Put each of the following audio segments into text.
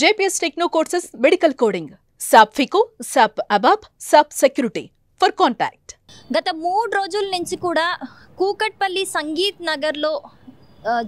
JPS Techno Courses Medical Coding, SAP FICO, SAP ABAP, SAP Security. For contact. గత 3 రోజుల నుంచి కూడా కూకట్పల్లి సంగీత్ నగర్లో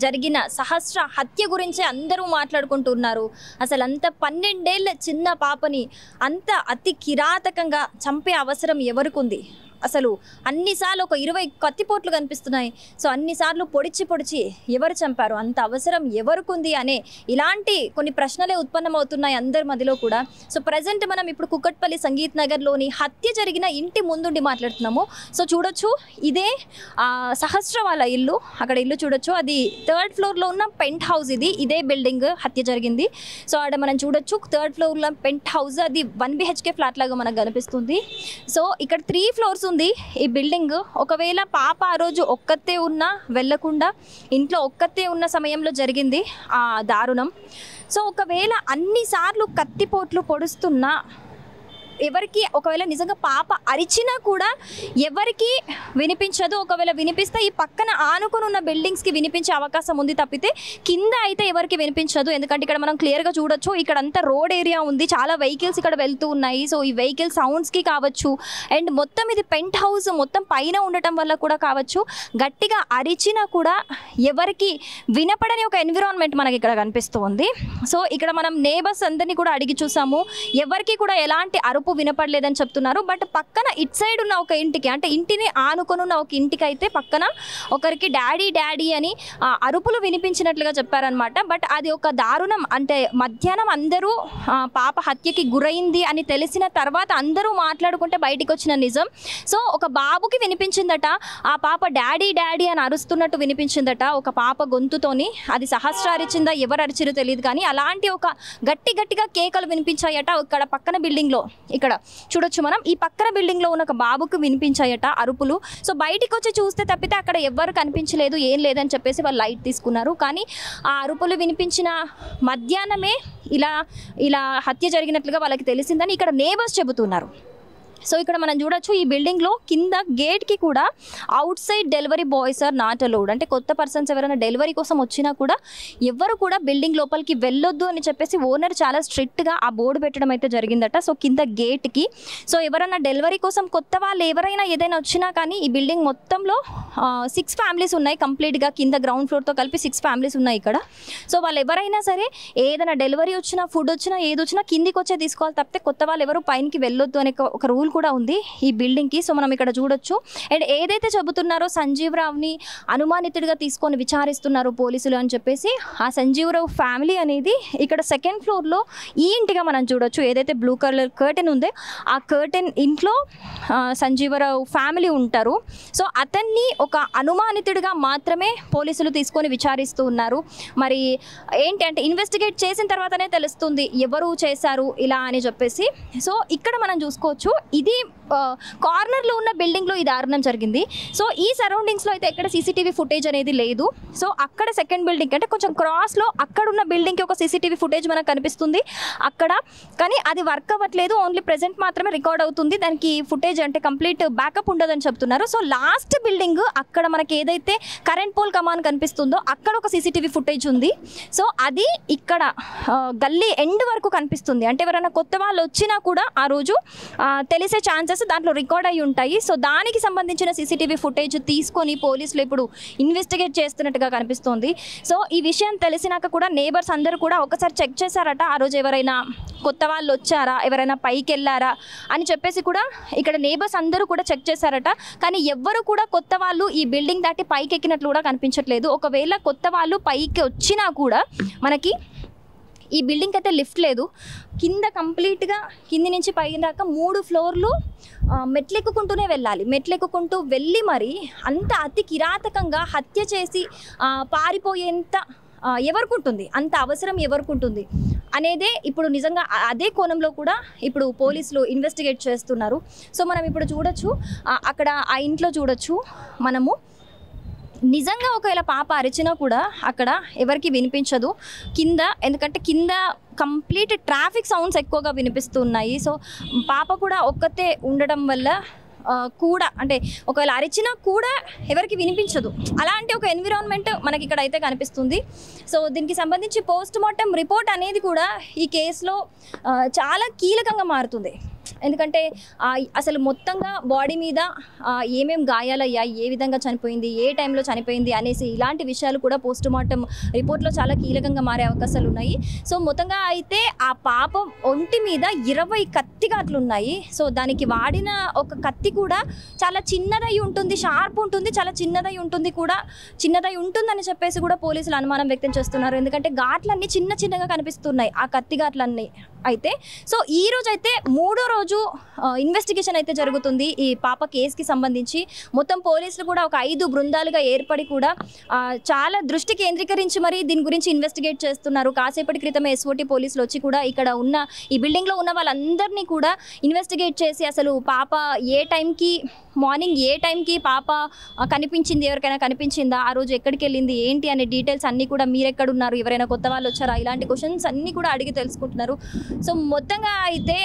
జరిగిన సహస్ర హత్య గురించి అందరూ మాట్లాడుకుంటున్నారు. అసలు అంత 12 ఏళ్ల చిన్న పాపని అంత అతి కిరాతకంగా చంపే అవసరం ఎవరికుంది? అసలు అన్నిసార్లు ఒక 20 కత్తిపోట్లు కనిపిస్తున్నాయి. సో అన్నిసార్లు పొడిచి ఎవరు చంపారు, అంత అవసరం ఎవరికుంది అనే ఇలాంటి కొన్ని ప్రశ్నలే ఉత్పన్నమవుతున్నాయి అందరి మధ్యలో కూడా. సో ప్రజెంట్ మనం ఇప్పుడు కుకట్పల్లి సంగీత్ నగర్లోని హత్య జరిగిన ఇంటి ముందుండి మాట్లాడుతున్నాము. సో చూడొచ్చు, ఇదే సహస్ర వాళ్ళ ఇల్లు. అక్కడ ఇల్లు చూడొచ్చు, అది 3rd ఫ్లోర్లో ఉన్న పెంట్ హౌస్. ఇదే బిల్డింగ్ హత్య జరిగింది. సో ఆడ మనం చూడొచ్చు 3rd ఫ్లోర్లో పెంట్ హౌస్, అది 1 BHK ఫ్లాట్ లాగా మనకు కనిపిస్తుంది. సో ఇక్కడ 3 ఫ్లోర్స్ ఉంది ఈ బిల్డింగ్. ఒకవేళ పాప ఆ రోజు ఒక్కతే ఉన్నా, వెళ్ళకుండా ఇంట్లో ఒక్కతే ఉన్న సమయంలో జరిగింది ఆ దారుణం. సో ఒకవేళ అన్నిసార్లు కత్తిపోట్లు పొడుస్తున్నా ఎవరికి, ఒకవేళ నిజంగా పాప అరిచినా కూడా ఎవరికి వినిపించదు. ఒకవేళ వినిపిస్తే ఈ పక్కన ఆనుకొని ఉన్న బిల్డింగ్స్కి వినిపించే అవకాశం ఉంది తప్పితే కింద అయితే ఎవరికి వినిపించదు. ఎందుకంటే ఇక్కడ మనం క్లియర్గా చూడొచ్చు, ఇక్కడ అంతా రోడ్ ఏరియా ఉంది, చాలా వెహికల్స్ ఇక్కడ వెళ్తూ ఉన్నాయి. సో ఈ వెహికల్ సౌండ్స్కి కావచ్చు, అండ్ మొత్తం ఇది పెంట్ హౌస్ మొత్తం పైన ఉండటం వల్ల కూడా కావచ్చు, గట్టిగా అరిచినా కూడా ఎవరికి వినపడని ఒక ఎన్విరాన్మెంట్ మనకి ఇక్కడ కనిపిస్తుంది. సో ఇక్కడ మనం నేబర్స్ అందరినీ కూడా అడిగి చూసాము, ఎవరికి కూడా ఎలాంటి అరుపు వినపడలేదని చెప్తున్నారు. బట్ పక్కన ఇట్ సైడ్ ఉన్న ఒక ఇంటికి, అంటే ఇంటిని ఆనుకొని ఉన్న ఒక ఇంటికి అయితే పక్కన ఒకరికి డాడీ అని అరుపులు వినిపించినట్లుగా చెప్పారనమాట. బట్ అది ఒక దారుణం. అంటే మధ్యాహ్నం అందరూ పాప హత్యకి గురైంది అని తెలిసిన తర్వాత అందరూ మాట్లాడుకుంటే బయటికి వచ్చిన నిజం. సో ఒక బాబుకి వినిపించిందట, ఆ పాప డాడీ అని అరుస్తున్నట్టు వినిపించిందట ఒక పాప గొంతుతోని. అది సహస్ర అరిచిందా, ఎవరు అరిచిరో తెలియదు, కానీ అలాంటి ఒక గట్టిగా కేకలు వినిపించాయట ఇక్కడ పక్కన బిల్డింగ్లో. ఇక్కడ చూడొచ్చు మనం, ఈ పక్కన బిల్డింగ్లో ఉన్న ఒక బాబుకు వినిపించాయట అరుపులు. సో బయటికి వచ్చి చూస్తే తప్పితే అక్కడ ఎవ్వరు కనిపించలేదు, ఏం లేదని చెప్పేసి వాళ్ళు లైట్ తీసుకున్నారు. కానీ ఆ అరుపులు వినిపించిన మధ్యాహ్నమే ఇలా హత్య జరిగినట్లుగా వాళ్ళకి తెలిసిందని ఇక్కడ నేబర్స్ చెబుతున్నారు. సో ఇక్కడ మనం చూడొచ్చు, ఈ బిల్డింగ్లో కింద గేట్కి కూడా outside delivery boys are not allowed. అంటే కొత్త పర్సన్స్ ఎవరైనా డెలివరీ కోసం వచ్చినా కూడా ఎవరు కూడా బిల్డింగ్ లోపలికి వెళ్ళొద్దు అని చెప్పేసి ఓనర్ చాలా స్ట్రిక్ట్గా ఆ బోర్డు పెట్టడం అయితే జరిగిందట. సో కింద గేట్కి, సో ఎవరైనా డెలివరీ కోసం కొత్త వాళ్ళు ఎవరైనా ఏదైనా వచ్చినా కానీ ఈ బిల్డింగ్ మొత్తంలో 6 ఫ్యామిలీస్ ఉన్నాయి కంప్లీట్గా, కింద గ్రౌండ్ ఫ్లోర్తో కలిపి 6 ఫ్యామిలీస్ ఉన్నాయి ఇక్కడ. సో వాళ్ళు ఎవరైనా సరే ఏదైనా డెలివరీ వచ్చినా, ఫుడ్ వచ్చినా, ఏది వచ్చినా కిందికి వచ్చే తీసుకోవాలి తప్పితే కొత్త వాళ్ళు ఎవరు పైనకి వెళ్ళొద్దు అనే ఒక రూల్ కూడా ఉంది ఈ బిల్డింగ్కి. సో మనం ఇక్కడ చూడొచ్చు. అండ్ ఏదైతే చెబుతున్నారో సంజీవ్ రావుని అనుమానితుడిగా తీసుకొని విచారిస్తున్నారు పోలీసులు అని చెప్పేసి, ఆ సంజీవ్ రావు ఫ్యామిలీ అనేది ఇక్కడ 2nd ఫ్లోర్లో ఈ ఇంటిగా మనం చూడొచ్చు. ఏదైతే బ్లూ కలర్ కర్టెన్ ఉందో ఆ కర్టెన్ ఇంట్లో సంజీవరావు ఫ్యామిలీ ఉంటారు. సో అతన్ని ఒక అనుమానితుడిగా మాత్రమే పోలీసులు తీసుకొని విచారిస్తూ ఉన్నారు. మరి ఏంటి అంటే ఇన్వెస్టిగేట్ చేసిన తర్వాతనే తెలుస్తుంది ఎవరు చేశారు ఇలా అని చెప్పేసి. సో ఇక్కడ మనం చూసుకోవచ్చు, ఇది కార్నర్లో ఉన్న బిల్డింగ్లో ఈ దారుణం జరిగింది. సో ఈ సరౌండింగ్స్లో అయితే ఎక్కడ సీసీటీవీ ఫుటేజ్ అనేది లేదు. సో అక్కడ 2nd బిల్డింగ్ అంటే కొంచెం క్రాస్లో అక్కడ ఉన్న బిల్డింగ్కి ఒక సీసీటీవీ ఫుటేజ్ మనకు కనిపిస్తుంది అక్కడ, కానీ అది వర్క్ అవ్వట్లేదు, ఓన్లీ ప్రెజెంట్ మాత్రమే రికార్డ్ అవుతుంది, దానికి ఫుటేజ్ అంటే కంప్లీట్ బ్యాకప్ ఉండదని చెప్తున్నారు. సో లాస్ట్ బిల్డింగ్ అక్కడ మనకి ఏదైతే కరెంట్ పోల్ కమాన్ కనిపిస్తుందో అక్కడ ఒక సీసీటీవీ ఫుటేజ్ ఉంది. సో అది ఇక్కడ గల్లీ ఎండ్ వరకు కనిపిస్తుంది. అంటే ఎవరైనా కొత్త వాళ్ళు వచ్చినా కూడా ఆ రోజు తెలిసే ఛాన్సెస్ దాంట్లో రికార్డ్ అయి ఉంటాయి. సో దానికి సంబంధించిన సీసీటీవీ ఫుటేజ్ తీసుకొని పోలీసులు ఇప్పుడు ఇన్వెస్టిగేట్ చేస్తున్నట్టుగా కనిపిస్తోంది. సో ఈ విషయం తెలిసినాక కూడా నేబర్స్ అందరూ కూడా ఒకసారి చెక్ చేశారట, ఆ రోజు ఎవరైనా కొత్త వాళ్ళు వచ్చారా, ఎవరైనా పైకి వెళ్ళారా అని చెప్పేసి కూడా ఇక్కడ నేబర్స్ అందరూ కూడా చెక్ చేశారట. కానీ ఎవ్వరు కూడా కొత్త వాళ్ళు ఈ బిల్డింగ్ దాటి పైకి ఎక్కినట్లు కూడా కనిపించట్లేదు. ఒకవేళ కొత్త వాళ్ళు పైకి వచ్చినా కూడా మనకి ఈ బిల్డింగ్ అయితే లిఫ్ట్ లేదు, కింద కంప్లీట్గా కింది నుంచి పైన దాకా 3 ఫ్లోర్లు మెట్లెక్కుకుంటూనే వెళ్ళాలి. మెట్లెక్కుకుంటూ వెళ్ళి మరి అంత అతి కిరాతకంగా హత్య చేసి పారిపోయేంత ఎవరికుంటుంది, అంత అవసరం ఎవరికుంటుంది అనేదే ఇప్పుడు నిజంగా అదే కోణంలో కూడా ఇప్పుడు పోలీసులు ఇన్వెస్టిగేట్ చేస్తున్నారు. సో మనం ఇప్పుడు చూడొచ్చు, అక్కడ ఆ ఇంట్లో చూడొచ్చు మనము, నిజంగా ఒకవేళ పాప అరిచినా కూడా అక్కడ ఎవరికి వినిపించదు కింద, ఎందుకంటే కింద కంప్లీట్ ట్రాఫిక్ సౌండ్స్ ఎక్కువగా వినిపిస్తున్నాయి. సో పాప కూడా ఒక్కతే ఉండడం వల్ల కూడా అంటే ఒకవేళ అరిచినా కూడా ఎవరికి వినిపించదు. అలాంటి ఒక ఎన్విరాన్మెంట్ మనకి ఇక్కడ అయితే కనిపిస్తుంది. సో దీనికి సంబంధించి పోస్ట్ మార్టం రిపోర్ట్ అనేది కూడా ఈ కేసులో చాలా కీలకంగా మారుతుంది. ఎందుకంటే అసలు మొత్తంగా బాడీ మీద ఏమేం గాయాలయ్యాయి, ఏ విధంగా చనిపోయింది, ఏ టైంలో చనిపోయింది అనేసి ఇలాంటి విషయాలు కూడా పోస్ట్ మార్టం రిపోర్ట్లో చాలా కీలకంగా మారే అవకాశాలు ఉన్నాయి. సో మొత్తంగా అయితే ఆ పాప ఒంటి మీద 20 కత్తిగాట్లు ఉన్నాయి. సో దానికి వాడిన ఒక కత్తి కూడా చాలా చిన్నదై ఉంటుంది, షార్ప్ ఉంటుంది, చాలా చిన్నదై ఉంటుందని చెప్పేసి కూడా పోలీసులు అనుమానం వ్యక్తం చేస్తున్నారు. ఎందుకంటే ఘాట్లన్నీ చిన్న చిన్నగా కనిపిస్తున్నాయి ఆ కత్తి ఘాట్లన్నీ. అయితే సో ఈ రోజు అయితే 3వ రోజు ఇన్వెస్టిగేషన్ అయితే జరుగుతుంది ఈ పాప కేసుకి సంబంధించి. మొత్తం పోలీసులు కూడా ఒక 5 బృందాలుగా ఏర్పడి కూడా చాలా దృష్టి కేంద్రీకరించి మరి దీని గురించి ఇన్వెస్టిగేట్ చేస్తున్నారు. కాసేపటి క్రితమే SOT పోలీసులు వచ్చి కూడా ఇక్కడ ఉన్న ఈ బిల్డింగ్లో ఉన్న వాళ్ళందరినీ కూడా ఇన్వెస్టిగేట్ చేసి అసలు పాప మార్నింగ్ ఏ టైంకి పాప కనిపించింది, ఎవరికైనా కనిపించిందా, ఆ రోజు ఎక్కడికి వెళ్ళింది, ఏంటి అనే డీటెయిల్స్ అన్నీ కూడా మీరెక్కడున్నారు, ఎవరైనా కొత్త వాళ్ళు వచ్చారా, ఇలాంటి క్వశ్చన్స్ అన్నీ కూడా అడిగి తెలుసుకుంటున్నారు. సో మొత్తంగా అయితే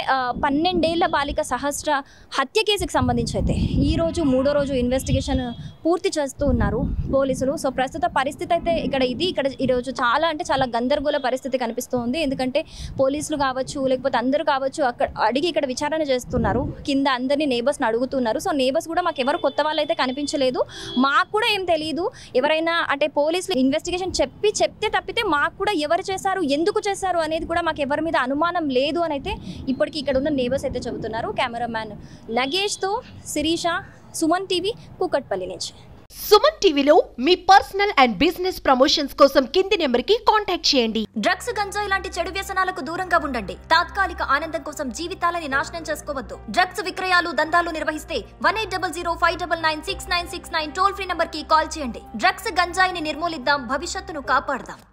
12 ఏళ్ల బాలిక సహస్ర హత్య కేసుకి సంబంధించి అయితే ఈరోజు 3వ రోజు ఇన్వెస్టిగేషన్ పూర్తి చేస్తూ ఉన్నారు పోలీసులు. సో ప్రస్తుత పరిస్థితి అయితే ఇక్కడ ఈరోజు చాలా గందరగోళ పరిస్థితి కనిపిస్తూ ఉంది. ఎందుకంటే పోలీసులు కావచ్చు లేకపోతే అందరూ కావచ్చు ఇక్కడ విచారణ చేస్తున్నారు, కింద అందరినీ నేబర్స్ని అడుగుతున్నారు. సో నేబర్స్ కూడా మాకు ఎవరు కొత్త వాళ్ళు అయితే కనిపించలేదు, మాకు కూడా ఏం తెలియదు, ఎవరైనా అంటే పోలీసులు ఇన్వెస్టిగేషన్ చెప్తే తప్పితే మాకు కూడా ఎవరు చేశారు, ఎందుకు చేశారు అనేది కూడా మాకు ఎవరి మీద అనుమానం లేదు అని అయితే ఇప్పటికీ ఇక్కడ ఉన్న నేబర్స్ అయితే చెబుతున్నారు. కెమెరామ్యాన్ నగేష్తో శిరీష, సుమన్ టీవీ, కూకట్పల్లి నుంచి. సుమన్ టీవీలో మీ పర్సనల్ అండ్ బిజినెస్ ప్రమోషన్స్ కోసం కింది నెంబర్కి కాంటాక్ట్ చేయండి. డ్రగ్స్, గంజాయి లాంటి చెడు వ్యసనాలకు దూరంగా ఉండండి. తాత్కాలిక ఆనందం కోసం జీవితాలని నాశనం చేసుకోవద్దు. డ్రగ్స్ విక్రయాలు, దందాలు నిర్వహిస్తే 1800-599-6969 టోల్ ఫ్రీ నంబర్ కి కాల్ చేయండి. డ్రగ్స్, గంజాయిని నిర్మూలిద్దాం, భవిష్యత్తును కాపాడదాం.